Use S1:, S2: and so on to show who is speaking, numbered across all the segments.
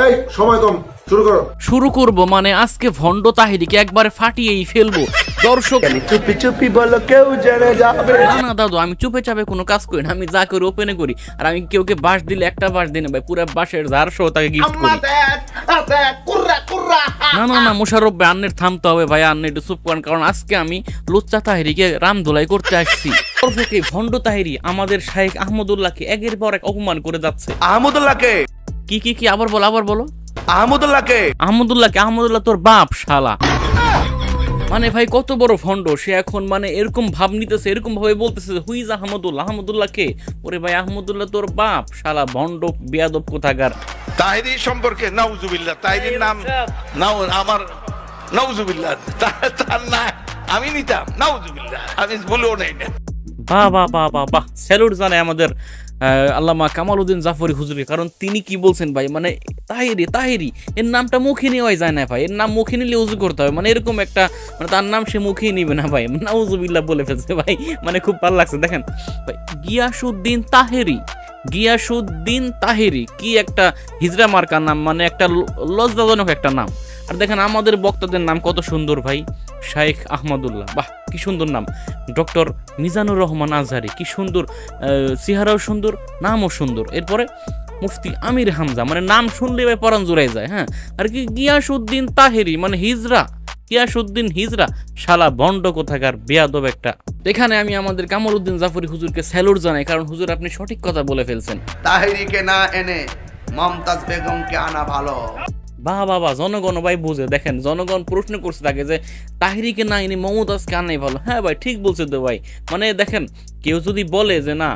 S1: এই সময় কম, শুরু করো।
S2: শুরু করব মানে আজকে ভণ্ড তাহিরিকে একবারে ফাটিয়েই ফেলবো। দর্শক
S3: চুপি চুপি বলো, কেউ জেনে যাবে
S2: না না দাদু, আমি চুপে চাপে কোনো কাজ করি না, আমি যা করি ওপেনে করি। আর আমি কেউকে বাস দিলে একটা বাস দিই না ভাই, পুরো বাসের ঝাড় সহ তাকে গিফট করি। না না না মোশাররফ ভাই, আন্নের থামতে হবে ভাই, আন্নের একটু চুপ করেন, কারণ আজকে আমি লুচ্চা তাহিরিকে রামধোলাই করতে আসছি। দর্শকে ভণ্ড তাহিরি আমাদের শাইখ আহমদুল্লাহকে একের পর এক অপমান করে যাচ্ছে।
S3: আহমদুল্লাহকে
S2: কি কি কি আবার বলো, আবার বলো।
S3: আহমদুল্লাহকে
S2: আহমদুল্লাহকে, আহমদুল্লাহ তোর বাপ শালা। মানে ভাই কত বড় ভণ্ড সে, এখন মানে এরকম ভাব নিতেছে, এরকম ভাবে বলতেছে হুইজ আহমদুল্লাহ, আহমদুল্লাহকে ওরে ভাই আহমদুল্লাহ তোর বাপ শালা ভণ্ড বেয়াদব কোথাকার।
S4: তাহিরি সম্পর্কে নাউজুবিল্লাহ, তাহিরির নাম আমার নাউজুবিল্লাহ, তার না আমি নিতাম নাউজুবিল্লাহ, আমি বলেও নেই না।
S2: বাহ বাহ বাহ বাহ বাহ, স্যালুট জানাই আমাদের আল্লামা কামাল উদ্দিন জাফরি হুজুরকে, কারণ তিনি কি বলছেন ভাই, মানে তাহিরি তাহিরি এর নামটা মুখে নেওয়াই যায় না ভাই, এর নাম মুখে নিলে উজু করতে হবে, মানে এরকম একটা মানে তার নাম সে মুখেই নিবে না ভাই, নাউজুবিল্লাহ বলে ফেলছে ভাই, মানে খুব ভালো লাগছে। দেখেন ভাই, গিয়াসউদ্দিন তাহেরি, গিয়াসউদ্দিন তাহেরি কি একটা হিজড়া মার্কার নাম, মানে একটা লজ্জাজনক একটা নাম। আর দেখেন আমাদের বক্তাদের নাম কত সুন্দর ভাই, শাইখ আহমদুল্লাহ, বাহ কি সুন্দর নাম। ডক্টর মিজানুর রহমান আজহারি, কি সুন্দর, চেহারাও সুন্দর, নামও সুন্দর। এরপরে মুফতি আমির হামজা, মানে নাম শুনলে ভাই পরাণ জুড়াই যায়। হ্যাঁ, আর কি গিয়াসউদ্দিন তাহেরি মানে হিজরা, গিয়াসউদ্দিন হিজরা শালা ভণ্ড কোথাকার বেয়াদব একটা। এখানে আমি আমাদের কামাল উদ্দিন জাফরি হুজুরকে স্যালুট জানাই, কারণ হুজুর আপনি সঠিক কথা বলে ফেলছেন।
S3: তাহিরিকে না এনে মমতাজ বেগমকে আনা ভালো।
S2: বাহ বাবা, জনগণ ভাই বুঝে, দেখেন জনগণ প্রশ্ন করছে তাকে যে তাহিরিকে না ইনি মমতাজকে আনাই ভালো। হ্যাঁ ভাই ঠিক বলছে তো ভাই, মানে দেখেন কেউ যদি বলে যে না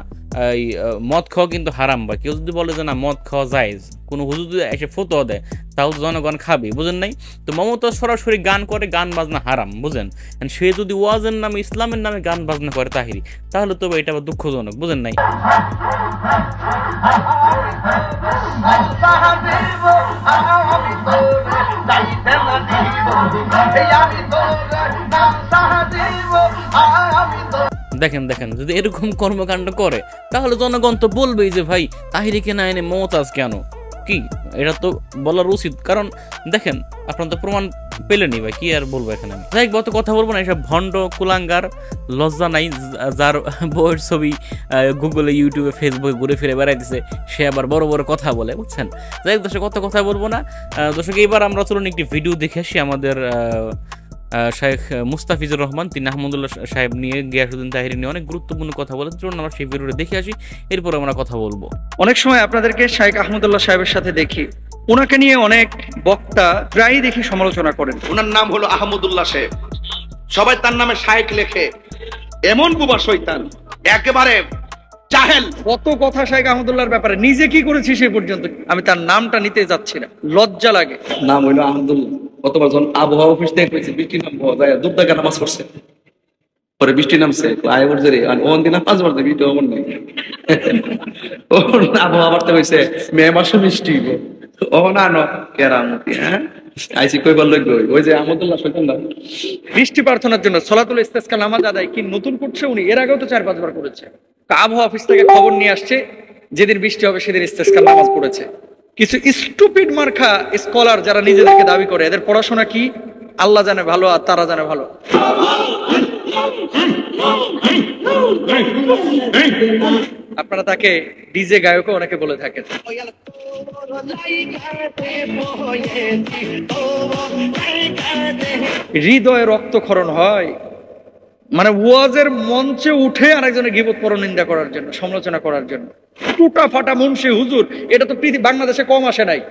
S2: এই মদ খাওয়া কিন্তু হারাম, বা কেউ যদি বলে যে না মদ খাওয়া জায়েজ, কোনো হুজুর যদি এসে ফতোয়া দেয় তাও জনগণ খাবে, বুঝেন নাই? তো মমতাজ সরাসরি গান করে, গান বাজনা হারাম, বুঝেন? সে যদি ওয়াজের নামে ইসলামের নামে গান বাজনা করে তাহিরি, তাহলে তো এটা আবার দুঃখজনক, বুঝেন নাই? দেখেন দেখেন যদি এরকম কর্মকাণ্ড করে তাহলে জনগণ তো বলবেই যে ভাই তাহিরিকে না এনে মমতাজ কেন, কি এটা তো বলার উচিত। কারণ দেখেন আপনারা তো প্রমাণ পেলেনি ভাই, কি আর বলবো এখানে আমি। যাই হোক, কথা বলবো না, এসব ভণ্ড কুলাঙ্গার লজ্জা নাই, যার বউয়ের ছবি গুগলে ইউটিউবে ফেসবুকে ঘুরে ফিরে বেড়াইতেছে, সে আবার বড় বড় কথা বলে, বুঝছেন? যাই হোক দর্শক, কথা বলবো না। দর্শক এবার আমরা চলুন একটি ভিডিও দেখে আসি আমাদের শাইখ মুস্তাফিজুর রহমান, তিনি আহমদুল্লাহ সাহেব নিয়ে, গিয়াসউদ্দিন তাহিরি নিয়ে অনেক গুরুত্বপূর্ণ কথা বলেছেন। চলুন আমরা সেই ভিডিওটা দেখে আসি, এরপর আমরা কথা বলবো।
S5: অনেক সময় আপনাদেরকে শাইখ আহমদুল্লাহ সাহেবের সাথে দেখি, ওনাকে নিয়ে অনেক বক্তা প্রায়ই দেখি সমালোচনা করেন।
S3: ওনার নাম হলো আহমদুল্লাহ সাহেব, সবাই তার নামে শাইখ লেখে। এমন বুবা শয়তান, একেবারে জাহেল।
S5: কত কথা শাইখ আহমদুল্লাহর ব্যাপারে, নিজে কি করেছি সে পর্যন্ত আমি তার নামটা নিতে যাচ্ছি না, লজ্জা লাগে।
S6: নাম হইলো আহমদুল্লাহ। গতবার যখন আবহাওয়া অফিস থেকে পেয়েছে বৃষ্টি নামবো যায় দুর্দাগা নামাজ পড়ছে, পরে বৃষ্টি নামছে আয় উঠছে রে, ওন দিন 5 বার বৃষ্টি অমন নেই। আবহাওয়া বাড়তে হয়েছে মে মাসে বৃষ্টি, ও না ন কেরামতি। হ্যাঁ আইসি কই বললো ওই যে আহমদুল্লাহ শৈতানরা
S5: বৃষ্টি প্রার্থনার জন্য সলাতুল ইস্তেসকা নামাজ আদায় কি নতুন করছে উনি? এর আগেও তো 4-5 বার করেছে। আবহাওয়া অফিস থেকে খবর নিয়ে আসছে যেদিন বৃষ্টি হবে সেদিন ইস্তেসকা নামাজ পড়েছে। কিছু স্টুপিড মার্কা স্কলার যারা নিজেদেরকে দাবি করে, এদের পড়াশোনা কি আল্লাহ জানে ভালো, আর তারা জানে ভালো। আপনারা তাকে ডিজে গায়কও অনেকে বলে থাকেন। হৃদয়ে রক্তক্ষরণ হয়, মানে ওয়াজের মঞ্চে উঠে আরেকজনের গীবত পরনিন্দা করার জন্য, সমালোচনা করার জন্য। টুটা ফাটা মুন্সি হুজুর, এটা তো বাংলাদেশে কম আসে নাই,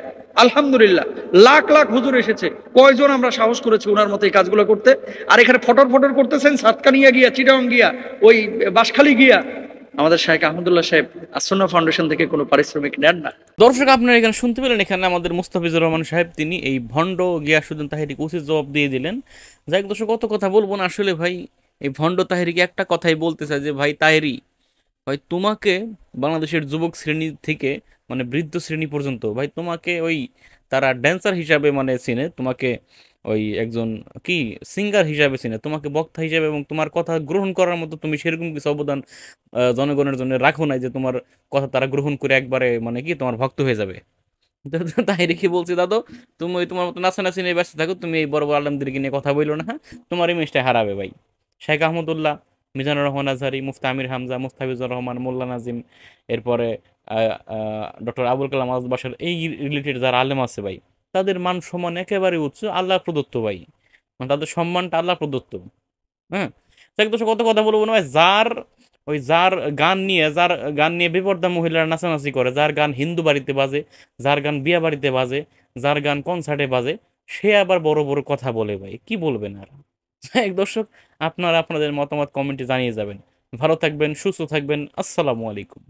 S5: আলহামদুলিল্লাহ লাখ লাখ হুজুর এসেছে। কয়জন আমরা সাহস করেছি ওনার মতো এই কাজগুলো করতে? আর এখানে ফটর ফটর করতেছেন সাতকানিয়া গিয়া, চিটাগাং গিয়া, ওই বাঁশখালী গিয়া। আমাদের শাইখ আহমদুল্লাহ সাহেব আসন্না ফাউন্ডেশন থেকে কোনো পারিশ্রমিক নেন না।
S2: দর্শক আপনারা এখানে শুনতে পেলেন, এখানে আমাদের মুস্তাফিজুর রহমান সাহেব তিনি এই ভণ্ড গিয়াসউদ্দিন তাহিরিকে উচিত জবাব দিয়ে দিলেন। যাই হোক দর্শক, কত কথা বলবো না আসলে ভাই, এই ভণ্ড তাহিরিকে একটা কথাই বলতে চাই যে ভাই তাহিরি ভাই, তোমাকে বাংলাদেশের যুবক শ্রেণী থেকে মানে বৃদ্ধ শ্রেণী পর্যন্ত ভাই তোমাকে ওই তারা ড্যান্সার হিসাবে মানে চিনে, তোমাকে ওই একজন কি সিঙ্গার হিসাবে চিনে, তোমাকে বক্তা হিসাবে, এবং তোমার কথা গ্রহণ করার মতো তুমি সেরকম কিছু অবদান জনগণের জন্য রাখো নাই যে তোমার কথা তারা গ্রহণ করে একবারে মানে কি তোমার ভক্ত হয়ে যাবে। তাহিরি কি বলছি, দাদু তুমি ওই তোমার মতো নাচানাচি নিয়ে ব্যস্ত থাকো, তুমি এই বড় বড় আলমদেরকে নিয়ে কথা বললো না, হ্যাঁ তোমার ইমেজটা হারাবে ভাই। শেখ আহমদুল্লাহ, মিজানুর রহমান আজহারি, মুফতি আমির হামজা, মুস্তাফিজুর রহমান, মোল্লা নাজিম, এরপরে ডক্টর আবুল কালাম আজাদ বাসার, এই রিলেটেড যারা আলেম আছে ভাই, তাদের মান সম্মান একেবারে উচ্চ, আল্লাহ প্রদত্ত ভাই, মানে তাদের সম্মানটা আল্লাহ প্রদত্ত। হ্যাঁ, তাকে তো কত কথা বলবো না ভাই, যার গান নিয়ে বেপর্দা মহিলারা নাচানাচি করে, যার গান হিন্দু বাড়িতে বাজে, যার গান বিয়া বাড়িতে বাজে, যার গান কনসার্টে বাজে, সে আবার বড় বড় কথা বলে ভাই, কি বলবেন আর। এক দর্শক, আপনারা আপনাদের মতামত কমেন্টে জানিয়ে যাবেন। ভালো থাকবেন, সুস্থ থাকবেন, আসসালামু আলাইকুম।